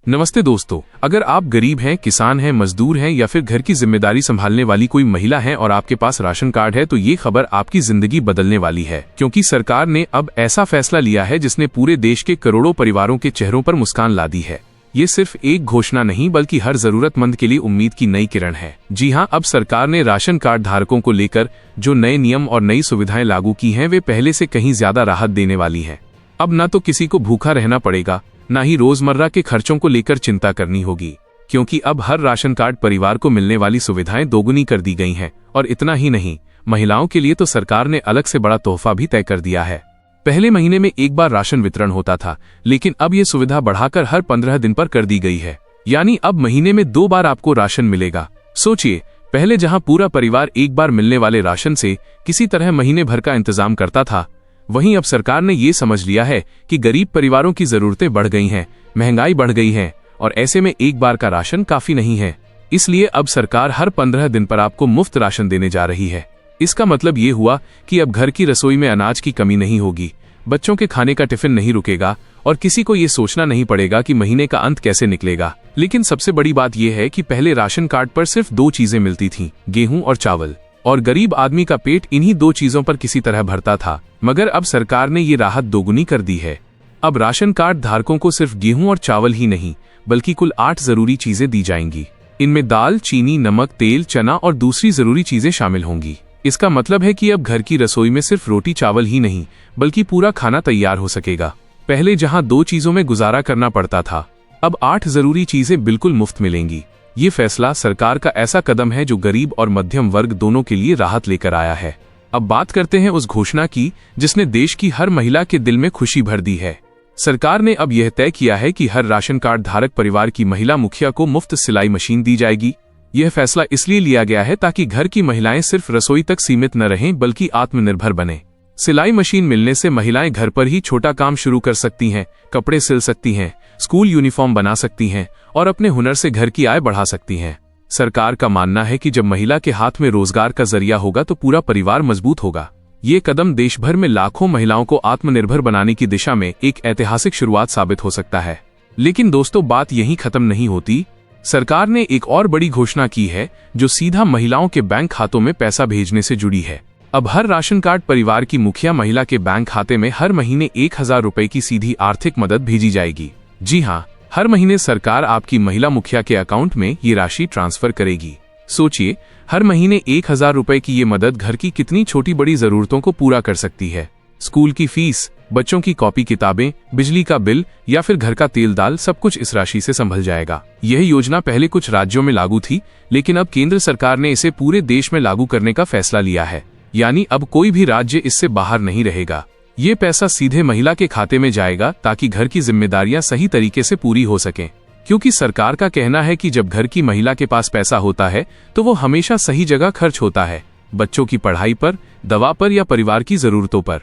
नमस्ते दोस्तों, अगर आप गरीब हैं, किसान हैं, मजदूर हैं या फिर घर की जिम्मेदारी संभालने वाली कोई महिला है और आपके पास राशन कार्ड है तो ये खबर आपकी जिंदगी बदलने वाली है, क्योंकि सरकार ने अब ऐसा फैसला लिया है जिसने पूरे देश के करोड़ों परिवारों के चेहरों पर मुस्कान ला दी है। ये सिर्फ एक घोषणा नहीं बल्कि हर जरूरतमंद के लिए उम्मीद की नई किरण है। जी हाँ, अब सरकार ने राशन कार्ड धारकों को लेकर जो नए नियम और नई सुविधाएं लागू की हैं वे पहले से कहीं ज्यादा राहत देने वाली है। अब न तो किसी को भूखा रहना पड़ेगा, न ही रोजमर्रा के खर्चों को लेकर चिंता करनी होगी, क्योंकि अब हर राशन कार्ड परिवार को मिलने वाली सुविधाएं दोगुनी कर दी गई हैं। और इतना ही नहीं, महिलाओं के लिए तो सरकार ने अलग से बड़ा तोहफा भी तय कर दिया है। पहले महीने में एक बार राशन वितरण होता था, लेकिन अब ये सुविधा बढ़ाकर हर 15 दिन पर कर दी गई है, यानी अब महीने में 2 बार आपको राशन मिलेगा। सोचिए, पहले जहां पूरा परिवार एक बार मिलने वाले राशन से किसी तरह महीने भर का इंतजाम करता था, वहीं अब सरकार ने ये समझ लिया है कि गरीब परिवारों की जरूरतें बढ़ गई हैं, महंगाई बढ़ गई है और ऐसे में एक बार का राशन काफी नहीं है। इसलिए अब सरकार हर 15 दिन पर आपको मुफ्त राशन देने जा रही है। इसका मतलब ये हुआ कि अब घर की रसोई में अनाज की कमी नहीं होगी, बच्चों के खाने का टिफिन नहीं रुकेगा और किसी को ये सोचना नहीं पड़ेगा कि महीने का अंत कैसे निकलेगा। लेकिन सबसे बड़ी बात यह है कि पहले राशन कार्ड पर सिर्फ 2 चीजें मिलती थीं, गेहूं और चावल, और गरीब आदमी का पेट इन्हीं 2 चीजों पर किसी तरह भरता था। मगर अब सरकार ने ये राहत दोगुनी कर दी है। अब राशन कार्ड धारकों को सिर्फ गेहूं और चावल ही नहीं बल्कि कुल 8 जरूरी चीजें दी जाएंगी। इनमें दाल, चीनी, नमक, तेल, चना और दूसरी जरूरी चीजें शामिल होंगी। इसका मतलब है कि अब घर की रसोई में सिर्फ रोटी चावल ही नहीं बल्कि पूरा खाना तैयार हो सकेगा। पहले जहां 2 चीजों में गुजारा करना पड़ता था, अब 8 जरूरी चीजें बिल्कुल मुफ्त मिलेंगी। ये फैसला सरकार का ऐसा कदम है जो गरीब और मध्यम वर्ग दोनों के लिए राहत लेकर आया है। अब बात करते हैं उस घोषणा की जिसने देश की हर महिला के दिल में खुशी भर दी है। सरकार ने अब यह तय किया है कि हर राशन कार्ड धारक परिवार की महिला मुखिया को मुफ्त सिलाई मशीन दी जाएगी। यह फैसला इसलिए लिया गया है ताकि घर की महिलाएं सिर्फ रसोई तक सीमित न रहें बल्कि आत्मनिर्भर बने। सिलाई मशीन मिलने से महिलाएं घर पर ही छोटा काम शुरू कर सकती हैं, कपड़े सिल सकती हैं, स्कूल यूनिफॉर्म बना सकती हैं और अपने हुनर से घर की आय बढ़ा सकती हैं। सरकार का मानना है कि जब महिला के हाथ में रोजगार का जरिया होगा तो पूरा परिवार मजबूत होगा। ये कदम देश भर में लाखों महिलाओं को आत्मनिर्भर बनाने की दिशा में एक ऐतिहासिक शुरुआत साबित हो सकता है। लेकिन दोस्तों, बात यहीं खत्म नहीं होती। सरकार ने एक और बड़ी घोषणा की है जो सीधा महिलाओं के बैंक खातों में पैसा भेजने से जुड़ी है। अब हर राशन कार्ड परिवार की मुखिया महिला के बैंक खाते में हर महीने 1000 रुपए की सीधी आर्थिक मदद भेजी जाएगी। जी हाँ, हर महीने सरकार आपकी महिला मुखिया के अकाउंट में ये राशि ट्रांसफर करेगी। सोचिए, हर महीने 1000 रुपए की ये मदद घर की कितनी छोटी बड़ी जरूरतों को पूरा कर सकती है। स्कूल की फीस, बच्चों की कॉपी किताबें, बिजली का बिल या फिर घर का तेल दाल, सब कुछ इस राशि से संभल जाएगा। यह योजना पहले कुछ राज्यों में लागू थी, लेकिन अब केंद्र सरकार ने इसे पूरे देश में लागू करने का फैसला लिया है, यानी अब कोई भी राज्य इससे बाहर नहीं रहेगा। ये पैसा सीधे महिला के खाते में जाएगा ताकि घर की जिम्मेदारियां सही तरीके से पूरी हो सकें। क्योंकि सरकार का कहना है कि जब घर की महिला के पास पैसा होता है तो वो हमेशा सही जगह खर्च होता है, बच्चों की पढ़ाई पर, दवा पर या परिवार की जरूरतों पर।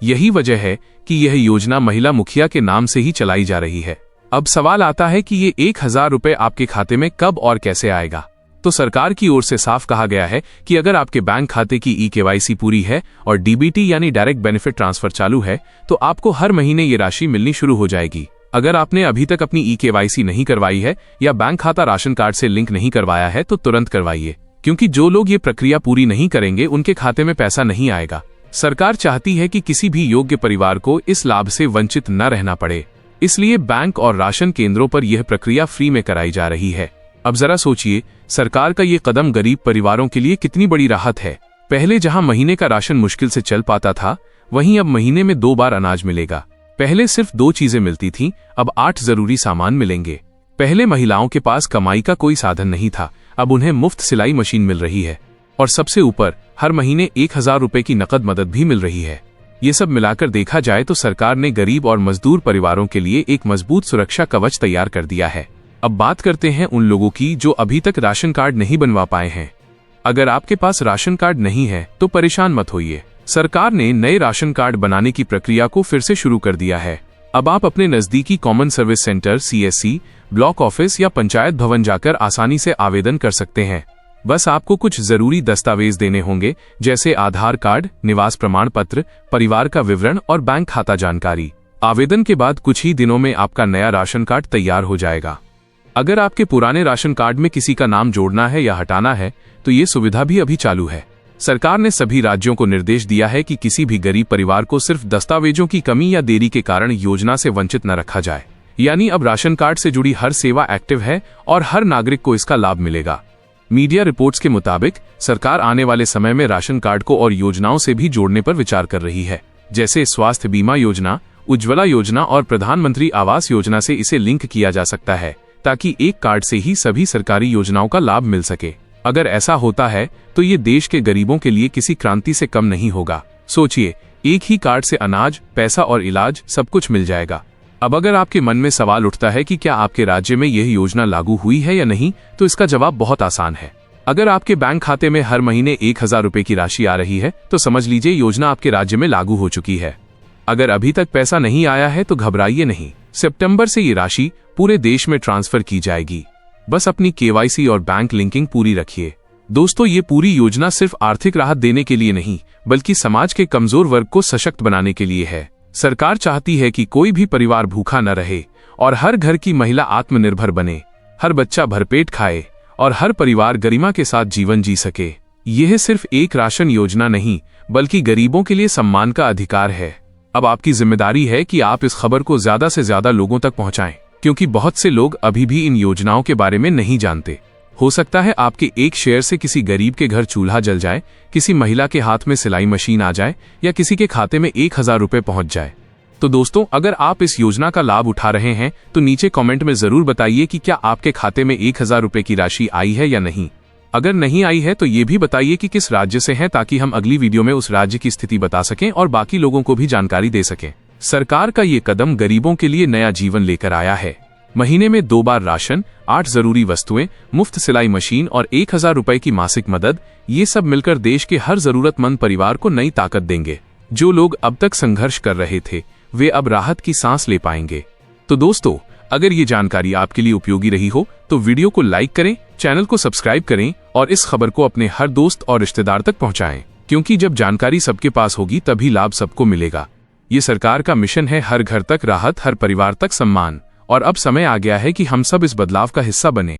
यही वजह है कि यह योजना महिला मुखिया के नाम से ही चलाई जा रही है। अब सवाल आता है कि ये 1000 रुपए आपके खाते में कब और कैसे आएगा। तो सरकार की ओर से साफ कहा गया है कि अगर आपके बैंक खाते की eKYC पूरी है और डीबीटी यानी डायरेक्ट बेनिफिट ट्रांसफर चालू है तो आपको हर महीने ये राशि मिलनी शुरू हो जाएगी। अगर आपने अभी तक अपनी eKYC नहीं करवाई है या बैंक खाता राशन कार्ड से लिंक नहीं करवाया है तो तुरंत करवाइए, क्योंकि जो लोग ये प्रक्रिया पूरी नहीं करेंगे उनके खाते में पैसा नहीं आएगा। सरकार चाहती है कि किसी भी योग्य परिवार को इस लाभ से वंचित न रहना पड़े, इसलिए बैंक और राशन केंद्रों पर यह प्रक्रिया फ्री में कराई जा रही है। अब जरा सोचिए, सरकार का ये कदम गरीब परिवारों के लिए कितनी बड़ी राहत है। पहले जहां महीने का राशन मुश्किल से चल पाता था, वहीं अब महीने में 2 बार अनाज मिलेगा। पहले सिर्फ 2 चीजें मिलती थीं, अब 8 जरूरी सामान मिलेंगे। पहले महिलाओं के पास कमाई का कोई साधन नहीं था, अब उन्हें मुफ्त सिलाई मशीन मिल रही है और सबसे ऊपर हर महीने 1000 रुपए की नकद मदद भी मिल रही है। ये सब मिलाकर देखा जाए तो सरकार ने गरीब और मजदूर परिवारों के लिए एक मजबूत सुरक्षा कवच तैयार कर दिया है। अब बात करते हैं उन लोगों की जो अभी तक राशन कार्ड नहीं बनवा पाए हैं। अगर आपके पास राशन कार्ड नहीं है तो परेशान मत होइए। सरकार ने नए राशन कार्ड बनाने की प्रक्रिया को फिर से शुरू कर दिया है। अब आप अपने नजदीकी common service centre, CSC, block office या पंचायत भवन जाकर आसानी से आवेदन कर सकते हैं। बस आपको कुछ जरूरी दस्तावेज देने होंगे, जैसे आधार कार्ड, निवास प्रमाण पत्र, परिवार का विवरण और बैंक खाता जानकारी। आवेदन के बाद कुछ ही दिनों में आपका नया राशन कार्ड तैयार हो जाएगा। अगर आपके पुराने राशन कार्ड में किसी का नाम जोड़ना है या हटाना है तो ये सुविधा भी अभी चालू है। सरकार ने सभी राज्यों को निर्देश दिया है कि किसी भी गरीब परिवार को सिर्फ दस्तावेजों की कमी या देरी के कारण योजना से वंचित न रखा जाए। यानी अब राशन कार्ड से जुड़ी हर सेवा एक्टिव है और हर नागरिक को इसका लाभ मिलेगा। मीडिया रिपोर्ट्स के मुताबिक सरकार आने वाले समय में राशन कार्ड को और योजनाओं से भी जोड़ने पर विचार कर रही है, जैसे स्वास्थ्य बीमा योजना, उज्ज्वला योजना और प्रधानमंत्री आवास योजना से इसे लिंक किया जा सकता है, ताकि एक कार्ड से ही सभी सरकारी योजनाओं का लाभ मिल सके। अगर ऐसा होता है तो ये देश के गरीबों के लिए किसी क्रांति से कम नहीं होगा। सोचिए, एक ही कार्ड से अनाज, पैसा और इलाज सब कुछ मिल जाएगा। अब अगर आपके मन में सवाल उठता है कि क्या आपके राज्य में यह योजना लागू हुई है या नहीं, तो इसका जवाब बहुत आसान है। अगर आपके बैंक खाते में हर महीने 1000 रुपए की राशि आ रही है तो समझ लीजिए योजना आपके राज्य में लागू हो चुकी है। अगर अभी तक पैसा नहीं आया है तो घबराइए नहीं, सितंबर से ये राशि पूरे देश में ट्रांसफर की जाएगी। बस अपनी KYC और बैंक लिंकिंग पूरी रखिए। दोस्तों, ये पूरी योजना सिर्फ आर्थिक राहत देने के लिए नहीं, बल्कि समाज के कमजोर वर्ग को सशक्त बनाने के लिए है। सरकार चाहती है कि कोई भी परिवार भूखा न रहे और हर घर की महिला आत्मनिर्भर बने, हर बच्चा भरपेट खाए और हर परिवार गरिमा के साथ जीवन जी सके। यह सिर्फ एक राशन योजना नहीं, बल्कि गरीबों के लिए सम्मान का अधिकार है। अब आपकी जिम्मेदारी है कि आप इस खबर को ज्यादा से ज्यादा लोगों तक पहुंचाएं, क्योंकि बहुत से लोग अभी भी इन योजनाओं के बारे में नहीं जानते। हो सकता है आपके एक शेयर से किसी गरीब के घर चूल्हा जल जाए, किसी महिला के हाथ में सिलाई मशीन आ जाए या किसी के खाते में 1000 रुपए पहुंच जाए। तो दोस्तों, अगर आप इस योजना का लाभ उठा रहे हैं तो नीचे कमेंट में जरूर बताइए कि क्या आपके खाते में 1000 रुपए की राशि आई है या नहीं। अगर नहीं आई है तो ये भी बताइए कि किस राज्य से है, ताकि हम अगली वीडियो में उस राज्य की स्थिति बता सकें और बाकी लोगों को भी जानकारी दे सकें। सरकार का ये कदम गरीबों के लिए नया जीवन लेकर आया है। महीने में 2 बार राशन, 8 जरूरी वस्तुएं, मुफ्त सिलाई मशीन और 1000 रुपए की मासिक मदद, ये सब मिलकर देश के हर जरूरतमंद परिवार को नई ताकत देंगे। जो लोग अब तक संघर्ष कर रहे थे वे अब राहत की सांस ले पाएंगे। तो दोस्तों, अगर ये जानकारी आपके लिए उपयोगी रही हो तो वीडियो को लाइक करें, चैनल को सब्सक्राइब करें और इस खबर को अपने हर दोस्त और रिश्तेदार तक पहुंचाएं, क्योंकि जब जानकारी सबके पास होगी तभी लाभ सबको मिलेगा। ये सरकार का मिशन है, हर घर तक राहत, हर परिवार तक सम्मान। और अब समय आ गया है कि हम सब इस बदलाव का हिस्सा बने।